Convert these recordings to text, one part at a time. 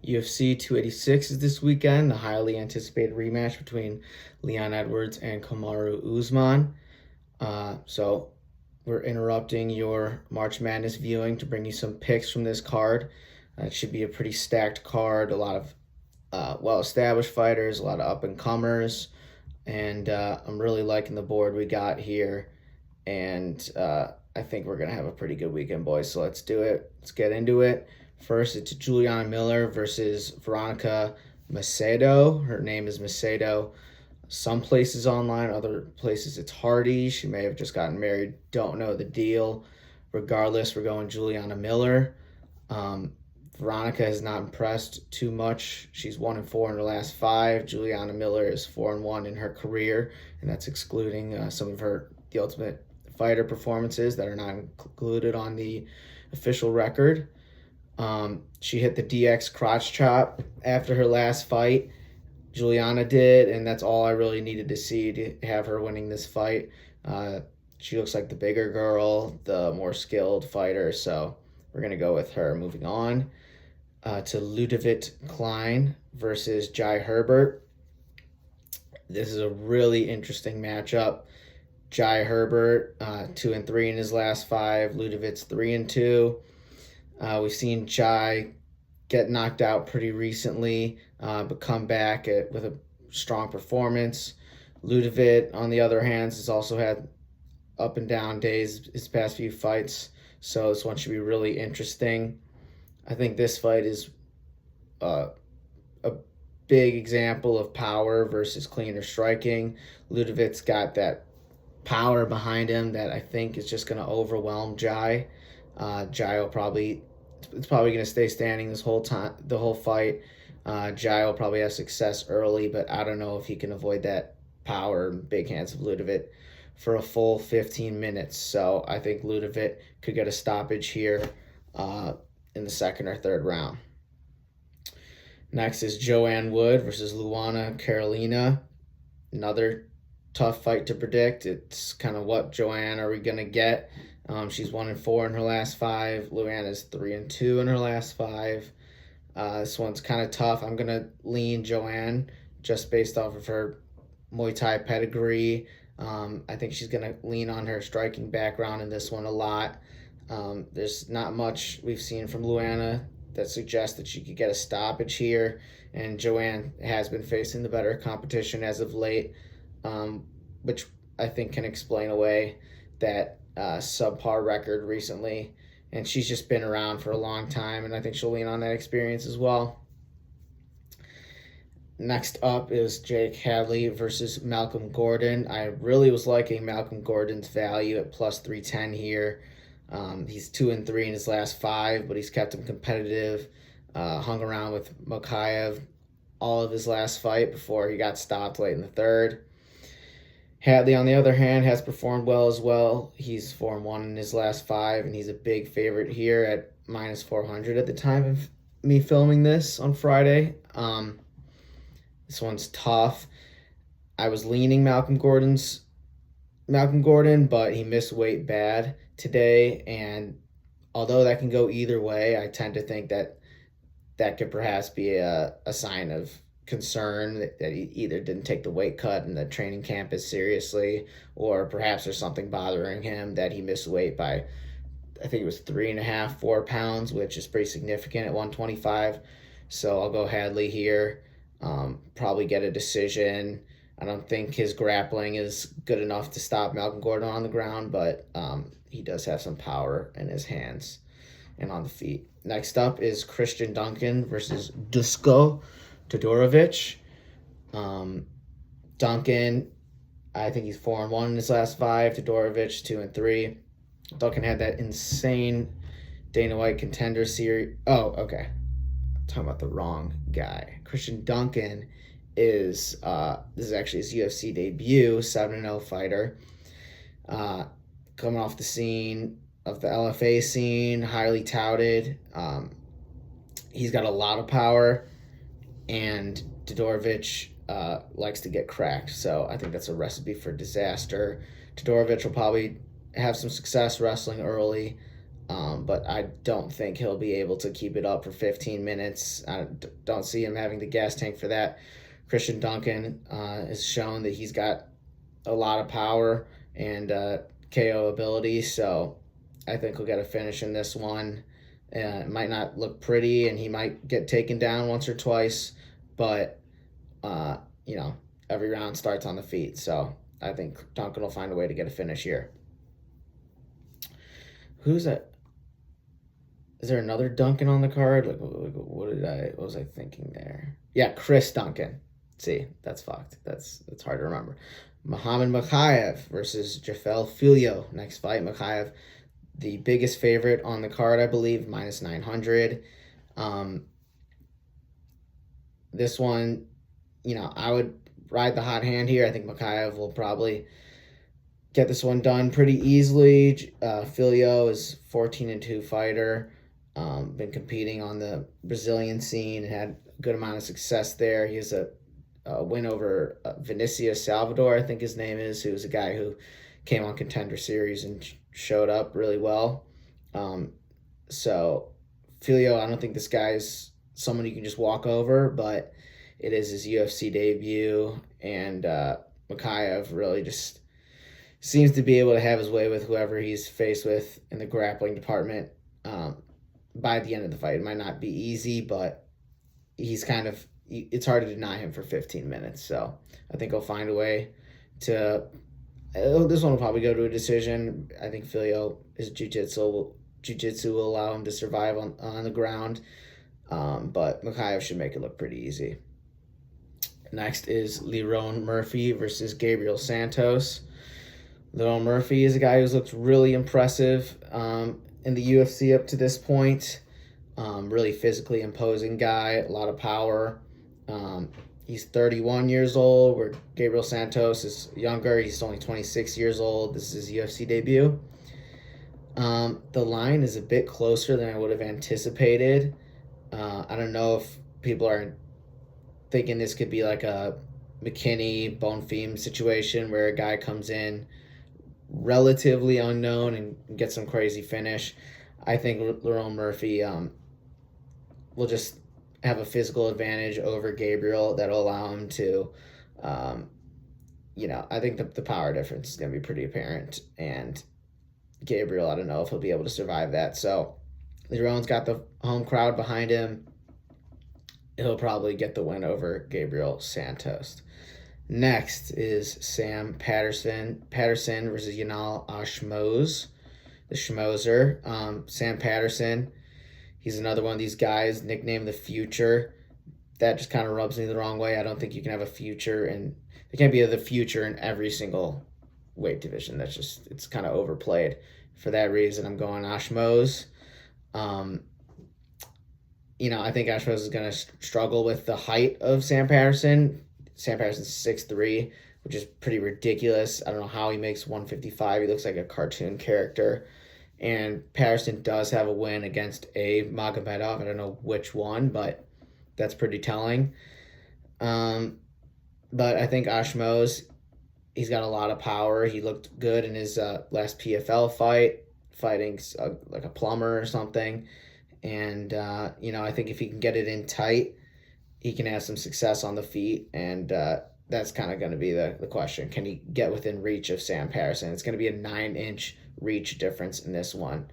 UFC 286 is this weekend, the highly anticipated rematch between Leon Edwards and Kamaru Usman. So we're interrupting your March Madness viewing to bring you some picks from this card. It should be a pretty stacked card, a lot of well-established fighters, a lot of up-and-comers, and I'm really liking the board we got here, and I think we're going to have a pretty good weekend, boys, so let's do it. Let's get into it. First, it's Juliana Miller versus Veronica Macedo. Her name is Macedo. Some places online, other places it's Hardy. She may have just gotten married. Don't know the deal. Regardless, we're going Juliana Miller. Veronica has not impressed too much. She's 1-4 in her last 5. Juliana Miller is 4-1 in her career, and that's excluding some of the Ultimate Fighter performances that are not included on the official record. She hit the DX crotch chop after her last fight. Juliana did, and that's all I really needed to see to have her winning this fight. She looks like the bigger girl, the more skilled fighter, so we're going to go with her. Moving on to Ludovit Klein versus Jai Herbert. This is a really interesting matchup. Jai Herbert, 2-3 in his last 5. Ludovit's 3-2. We've seen Jai get knocked out pretty recently, but come back with a strong performance. Ludovit, on the other hand, has also had up and down days his past few fights, so this one should be really interesting. I think this fight is a big example of power versus cleaner striking. Ludovit's got that power behind him that I think is just going to overwhelm Jai. Jai will probably going to stay standing the whole fight. Jai will probably have success early, but I don't know if he can avoid that power and big hands of Ludovit for a full 15 minutes. So I think Ludovit could get a stoppage here in the second or third round. Next is Joanne Wood versus Luana Carolina. Another tough fight to predict. It's kind of what Joanne are we going to get? She's 1-4 in her last 5. Luana's 3-2 in her last 5. This one's kind of tough. I'm going to lean Joanne just based off of her Muay Thai pedigree. I think she's going to lean on her striking background in this one a lot. There's not much we've seen from Luana that suggests that she could get a stoppage here, and Joanne has been facing the better competition as of late, which I think can explain away that subpar record recently, and she's just been around for a long time, and I think she'll lean on that experience as well. Next up is Jake Hadley versus Malcolm Gordon. I really was liking Malcolm Gordon's value at plus 310 here. He's 2-3 in his last 5, but he's kept him competitive. Hung around with Mokaev all of his last fight before he got stopped late in the third. Hadley, on the other hand, has performed well as well. He's 4-1 in his last 5, and he's a big favorite here at minus 400 at the time of me filming this on Friday. This one's tough. I was leaning Malcolm Gordon, but he missed weight bad today, and although that can go either way, I tend to think that could perhaps be a sign of concern that he either didn't take the weight cut in the training camp as seriously, or perhaps there's something bothering him that he missed weight by, I think it was 3.5, 4 pounds, which is pretty significant at 125. So I'll go Hadley here. Probably get a decision. I don't think his grappling is good enough to stop Malcolm Gordon on the ground, but he does have some power in his hands and on the feet. Next up is Christian Duncan versus Dusko Todorovic. Duncan, I think he's 4-1 in his last 5. Todorovic 2-3. Duncan had that insane Dana White Contender Series. Oh, okay. I'm talking about the wrong guy. Christian Duncan is this is actually his UFC debut, 7-0 fighter. Coming off the scene of the LFA scene, highly touted. He's got a lot of power, and Todorovic likes to get cracked, so I think that's a recipe for disaster. Todorovic will probably have some success wrestling early, But I don't think he'll be able to keep it up for 15 minutes. I don't see him having the gas tank for that. Christian Duncan has shown that he's got a lot of power and KO ability, so I think he'll get a finish in this one. It might not look pretty, and he might get taken down once or twice, but uh, you know, every round starts on the feet, so I think Duncan will find a way to get a finish here. Who's that? Is there another Duncan on the card? Like, what was I thinking there? Yeah, Chris Duncan. See, that's fucked. That's hard to remember. Muhammad Makhayev versus Jafel Filio. Next fight, Makhayev, the biggest favorite on the card, I believe, minus 900. This one, I would ride the hot hand here. I think Makhayev will probably get this one done pretty easily. Filio is 14-2 fighter. Been competing on the Brazilian scene, had a good amount of success there. He has a win over Vinicius Salvador, I think his name is, who's a guy who came on Contender Series and showed up really well. So Filio, I don't think this guy's someone you can just walk over, but it is his UFC debut, and Makhayev really just seems to be able to have his way with whoever he's faced with in the grappling department. By the end of the fight, it might not be easy, but it's hard to deny him for 15 minutes. So I think he'll find a way to. This one will probably go to a decision. I think Filio, his jiu-jitsu will allow him to survive on the ground, but Makhayev should make it look pretty easy. Next is Lerone Murphy versus Gabriel Santos. Lerone Murphy is a guy who's looked really impressive in the UFC up to this point. Really physically imposing guy, a lot of power. He's 31 years old, where Gabriel Santos is younger. He's only 26 years old. This is his UFC debut. The line is a bit closer than I would have anticipated. I don't know if people are thinking this could be like a McKinney, Bonfim situation where a guy comes in relatively unknown and gets some crazy finish. I think Lerone Murphy will just have a physical advantage over Gabriel that'll allow him to, I think the power difference is going to be pretty apparent. And Gabriel, I don't know if he'll be able to survive that. So Lerone's got the home crowd behind him. He'll probably get the win over Gabriel Santos. Next is Sam Patterson versus Yanal Ashmoz, the Schmozer. Sam Patterson, he's another one of these guys, nicknamed the Future. That just kind of rubs me the wrong way. I don't think you can have a future, and there can't be the future in every single weight division. It's kind of overplayed. For that reason, I'm going Ashmoz. I think Ashmoz is going to struggle with the height of Sam Patterson. Sam Patterson's 6'3", which is pretty ridiculous. I don't know how he makes 155. He looks like a cartoon character. And Patterson does have a win against a Magomedov. I don't know which one, but that's pretty telling. But I think Ashmoz, he's got a lot of power. He looked good in his last PFL fight, fighting like a plumber or something. And, I think if he can get it in tight, he can have some success on the feet, and that's kind of going to be the question. Can he get within reach of Sam Patterson? It's going to be a 9-inch reach difference in this one.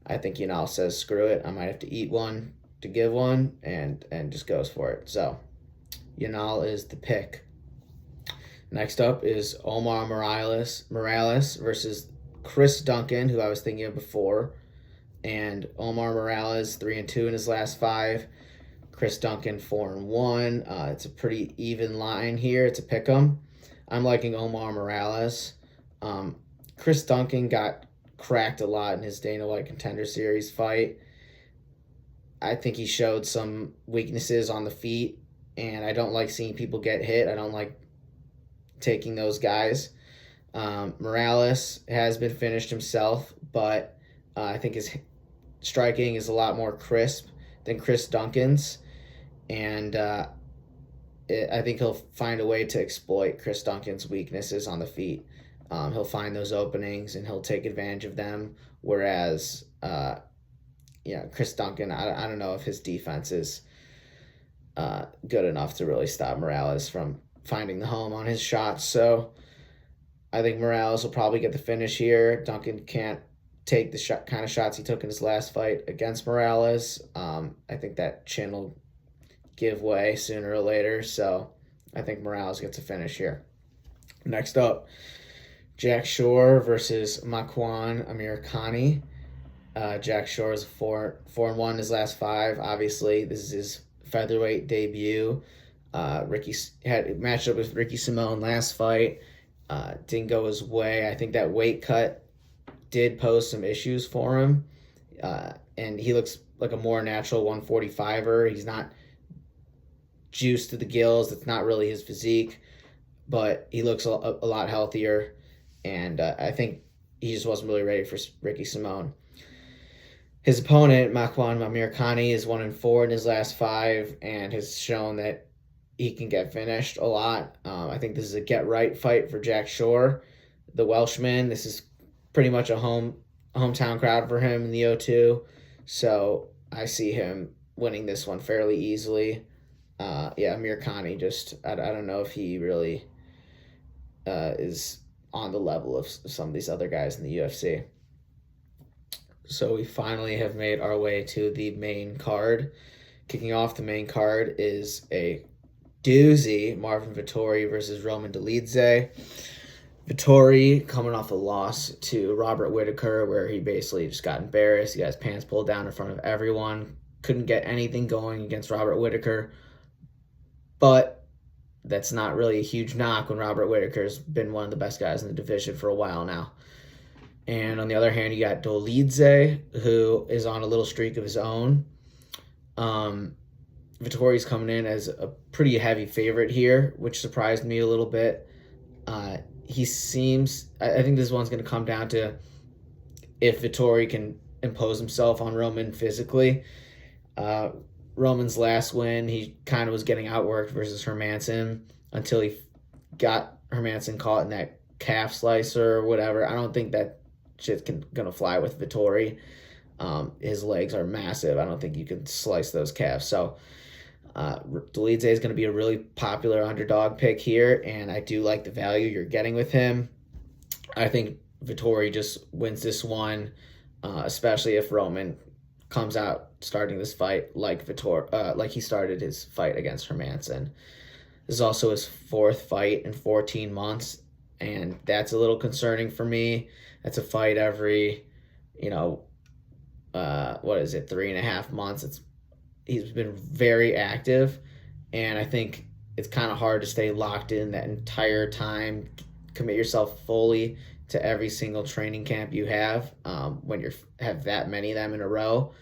I think Yanal says, screw it, I might have to eat one to give one, and just goes for it. So Yanal is the pick. Next up is Omar Morales versus Chris Duncan, who I was thinking of before. And Omar Morales, 3-2 in his last 5. Chris Duncan, 4-1. It's a pretty even line here. It's a pick'em. I'm liking Omar Morales. Chris Duncan got cracked a lot in his Dana White Contender Series fight. I think he showed some weaknesses on the feet, and I don't like seeing people get hit. I don't like taking those guys. Morales has been finished himself, but I think his striking is a lot more crisp than Chris Duncan's. And I think he'll find a way to exploit Chris Duncan's weaknesses on the feet. He'll find those openings and he'll take advantage of them. Whereas Chris Duncan, I don't know if his defense is good enough to really stop Morales from finding the home on his shots. So I think Morales will probably get the finish here. Duncan can't take the kind of shots he took in his last fight against Morales. I think that chin will give way sooner or later. So I think Morales gets a finish here. Next up, Jack Shore versus Makwan Amirkhani. Jack Shore is 4-1 his last 5. Obviously, this is his featherweight debut. Ricky had matched up with Ricky Simone last fight. Didn't go his way. I think that weight cut did pose some issues for him. And he looks like a more natural 145er. He's not juiced to the gills. It's not really his physique, but he looks a lot healthier. And I think he just wasn't really ready for Ricky Simone. His opponent, Makwan Amirkhani, is 1-4 in his last 5 and has shown that he can get finished a lot. I think this is a get-right fight for Jack Shore, the Welshman. This is pretty much a hometown crowd for him in the O2. So I see him winning this one fairly easily. Amirkhani, I don't know if he really is on the level of some of these other guys in the UFC. So we finally have made our way to the main card. Kicking off the main card is a doozy, Marvin Vettori versus Roman Dolidze. Vettori coming off a loss to Robert Whittaker, where he basically just got embarrassed. He got his pants pulled down in front of everyone. Couldn't get anything going against Robert Whittaker. But that's not really a huge knock when Robert Whittaker's been one of the best guys in the division for a while now. And on the other hand, you got Dolidze, who is on a little streak of his own. Vettori's coming in as a pretty heavy favorite here, which surprised me a little bit. I think this one's going to come down to if Vettori can impose himself on Roman physically. Roman's last win, he kind of was getting outworked versus Hermansson until he got Hermansson caught in that calf slicer or whatever. I don't think that shit's gonna fly with Vettori. His legs are massive. I don't think you can slice those calves. So Dolidze is going to be a really popular underdog pick here, and I do like the value you're getting with him. I think Vettori just wins this one, especially if Roman comes out starting this fight like he started his fight against Hermansson. This is also his 4th fight in 14 months, and that's a little concerning for me. That's a fight every, 3.5 months. He's been very active, and I think it's kind of hard to stay locked in that entire time, commit yourself fully to every single training camp you have when you have that many of them in a row.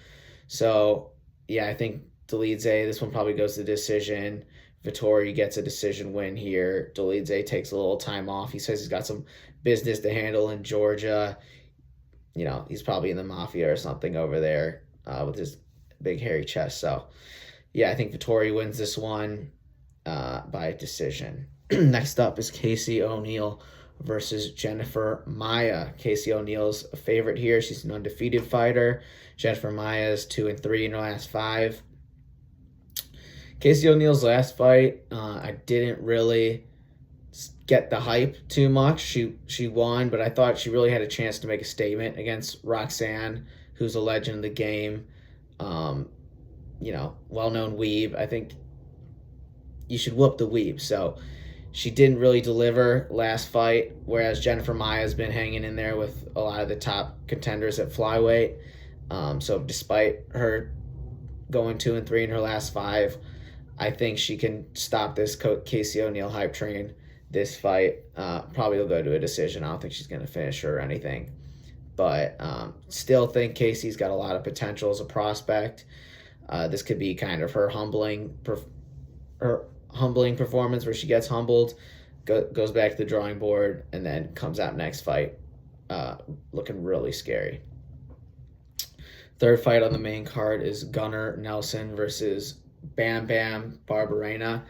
So, I think Dolidze, this one probably goes to decision. Vettori gets a decision win here. Dolidze takes a little time off. He says he's got some business to handle in Georgia. He's probably in the mafia or something over there with his big hairy chest. So, I think Vettori wins this one by decision. Next up is Casey O'Neill versus Jennifer Maia. Casey O'Neill's a favorite here. She's an undefeated fighter. Jennifer Maia is 2-3 in her last 5. Casey O'Neill's last fight, I didn't really get the hype too much. She won, but I thought she really had a chance to make a statement against Roxanne, who's a legend of the game. Well-known weeb. I think you should whoop the weeb. So she didn't really deliver last fight, whereas Jennifer Maia has been hanging in there with a lot of the top contenders at flyweight. So despite her going 2-3 in her last 5, I think she can stop this Casey O'Neill hype train this fight. Probably will go to a decision. I don't think she's going to finish her or anything. But still think Casey's got a lot of potential as a prospect. This could be kind of her humbling performance where she gets humbled, goes back to the drawing board, and then comes out next fight looking really scary. Third fight on the main card is Gunnar Nelson versus Bam Bam Barberena.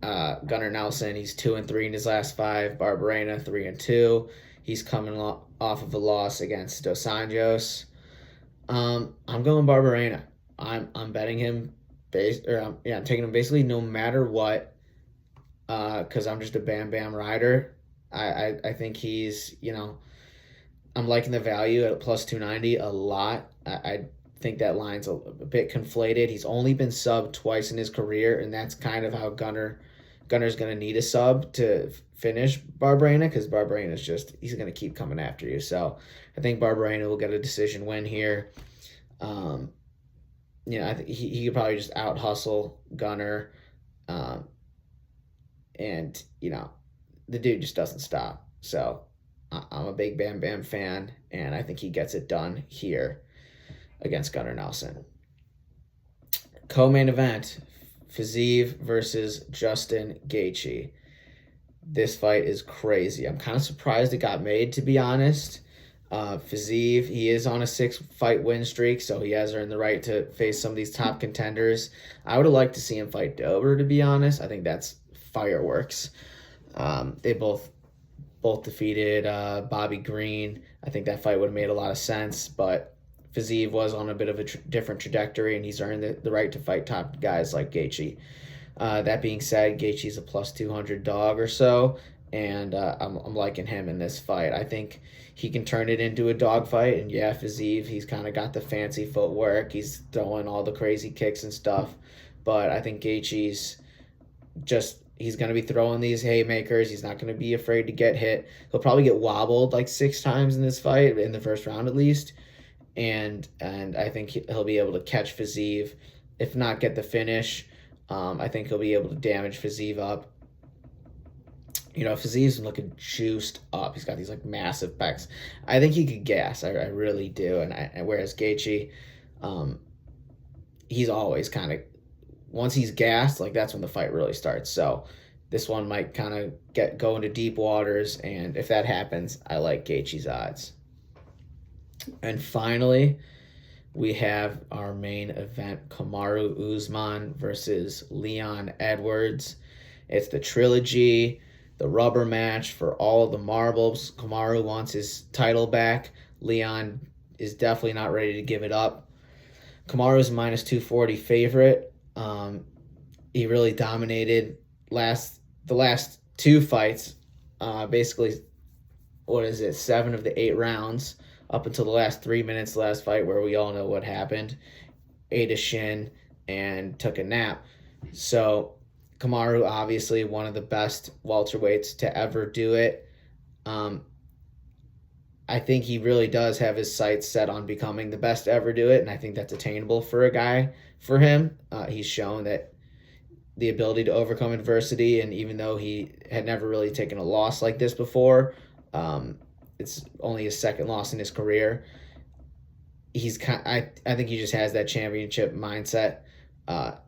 Gunnar Nelson, he's 2-3 in his last 5. Barberena 3-2. He's coming off of a loss against Dos Anjos. I'm going Barberena. I'm betting him I'm taking him basically no matter what. Because I'm just a Bam Bam rider. I think he's, I'm liking the value at plus 290 a lot. I think that line's a bit conflated. He's only been subbed twice in his career, and that's kind of how Gunner's going to need a sub to finish Barberena, because Barberena's he's going to keep coming after you. So I think Barberena will get a decision win here. Um, I think he could probably just out hustle Gunner. Um, and, the dude just doesn't stop. So I'm a big Bam Bam fan, and I think he gets it done here against Gunnar Nelson. Co-main event, Fiziev versus Justin Gaethje. This fight is crazy. I'm kind of surprised it got made, to be honest. Fiziev, he is on a 6-fight win streak, so he has earned the right to face some of these top contenders. I would have liked to see him fight Dober, to be honest. I think that's fireworks. They both defeated Bobby Green. I think that fight would have made a lot of sense, but Fiziev was on a bit of a different trajectory, and he's earned the right to fight top guys like Gaethje. That being said, Gaethje's a plus 200 dog or so, and I'm liking him in this fight. I think he can turn it into a dog fight, and yeah, Fiziev, he's kind of got the fancy footwork. He's throwing all the crazy kicks and stuff, but I think Gaethje's he's going to be throwing these haymakers. He's not going to be afraid to get hit. He'll probably get wobbled like 6 times in this fight, in the first round at least. And I think he'll be able to catch Fiziev, if not get the finish. I think he'll be able to damage Fiziev up. Fiziev's looking juiced up. He's got these like massive pecs. I think he could gas. I really do. And whereas Gaethje, he's always kind of, once he's gassed, like that's when the fight really starts. So this one might kind of go into deep waters, and if that happens, I like Gaethje's odds. And finally, we have our main event, Kamaru Usman versus Leon Edwards. It's the trilogy, the rubber match for all the marbles. Kamaru wants his title back. Leon is definitely not ready to give it up. Kamaru's minus 240 favorite. He really dominated the last 2 fights. Basically, 7 of the 8 rounds up until the last 3 minutes, last fight, where we all know what happened. Ate a shin and took a nap. So Kamaru, obviously one of the best welterweights to ever do it. I think he really does have his sights set on becoming the best to ever do it, and I think that's attainable for him. He's shown that the ability to overcome adversity, and even though he had never really taken a loss like this before, it's only his 2nd loss in his career. I think he just has that championship mindset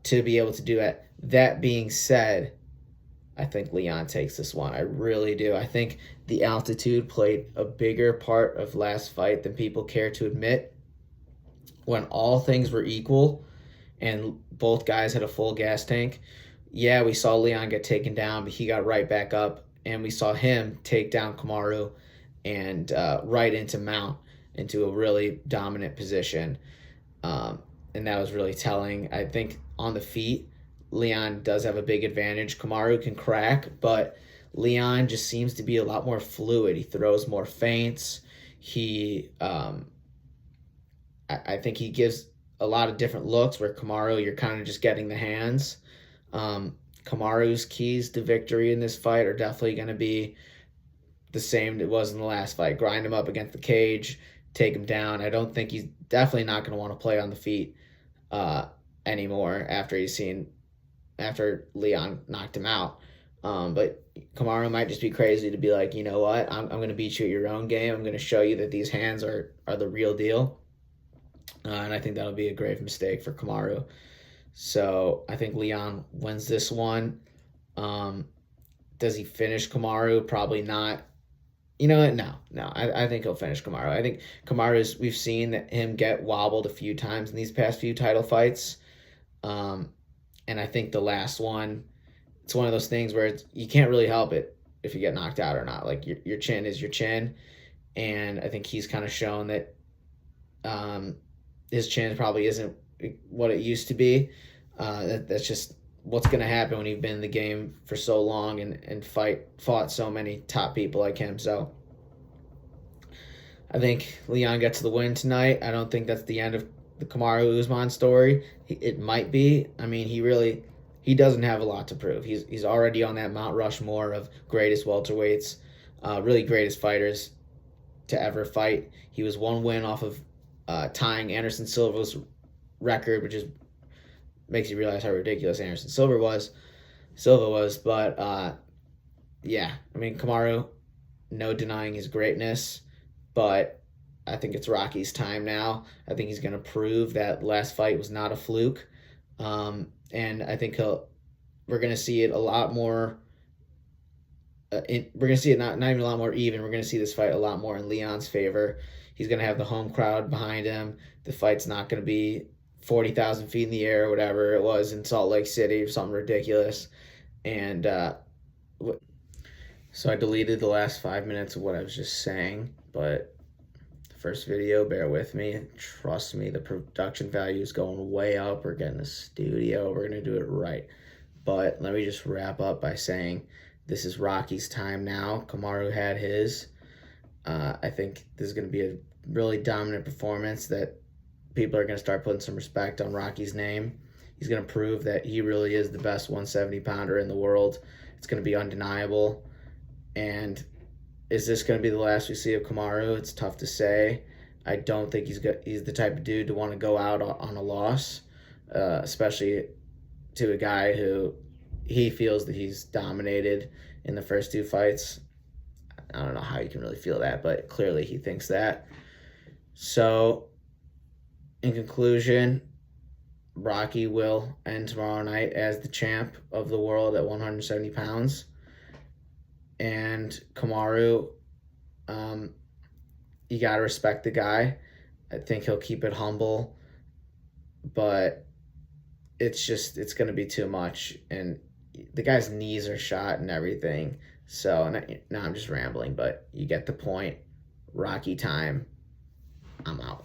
to be able to do it. That being said, I think Leon takes this one. I really do. I think the altitude played a bigger part of last fight than people care to admit. When all things were equal and both guys had a full gas tank, yeah, we saw Leon get taken down, but he got right back up, and we saw him take down Kamaru and right into mount into a really dominant position. And that was really telling. I think on the feet, Leon does have a big advantage. Kamaru can crack, but Leon just seems to be a lot more fluid. He throws more feints. I think he gives a lot of different looks, where Kamaru, you're kind of just getting the hands. Kamaru's keys to victory in this fight are definitely going to be the same it was in the last fight. Grind him up against the cage, take him down. I don't think he's definitely not going to want to play on the feet anymore after Leon knocked him out. But Kamaru might just be crazy to be like, you know what, I'm going to beat you at your own game. I'm going to show you that these hands are the real deal. And I think that'll be a grave mistake for Kamaru. So I think Leon wins this one. Does he finish Kamaru? Probably not. You know what? No. I think he'll finish Kamaru. I think we've seen him get wobbled a few times in these past few title fights. And I think the last one, it's one of those things where you can't really help it if you get knocked out or not. Like your chin is your chin. And I think he's kind of shown that his chin probably isn't what it used to be. That's just what's going to happen when you've been in the game for so long and fought so many top people like him. So I think Leon gets the win tonight. I don't think that's the end of the Kamaru Usman story. It might be. I mean, he doesn't have a lot to prove. He's already on that Mount Rushmore of greatest welterweights, really greatest fighters to ever fight. He was one win off of tying Anderson Silva's record, which is makes you realize how ridiculous Anderson Silva was. But yeah, I mean, Kamaru, no denying his greatness, but I think it's Rocky's time now. I think he's going to prove that last fight was not a fluke, and I think we're going to see it a lot more. We're going to see it not even a lot more even. We're going to see this fight a lot more in Leon's favor. He's going to have the home crowd behind him. The fight's not going to be 40,000 feet in the air or whatever it was in Salt Lake City or something ridiculous. And so I deleted the last 5 minutes of what I was just saying, but the first video, bear with me. Trust me, the production value is going way up. We're getting a studio. We're going to do it right. But let me just wrap up by saying this is Rocky's time now. Kamaru had his. I think this is going to be a really dominant performance that people are going to start putting some respect on Rocky's name. He's going to prove that he really is the best 170-pounder in the world. It's going to be undeniable. And is this going to be the last we see of Kamaru? It's tough to say. I don't think he's the type of dude to want to go out on a loss, especially to a guy who he feels that he's dominated in the first two fights. I don't know how you can really feel that, but clearly he thinks that. So, in conclusion, Rocky will end tomorrow night as the champ of the world at 170 pounds. And Kamaru, you got to respect the guy. I think he'll keep it humble, but it's going to be too much. And the guy's knees are shot and everything. So now I'm just rambling, but you get the point. Rocky time. I'm out.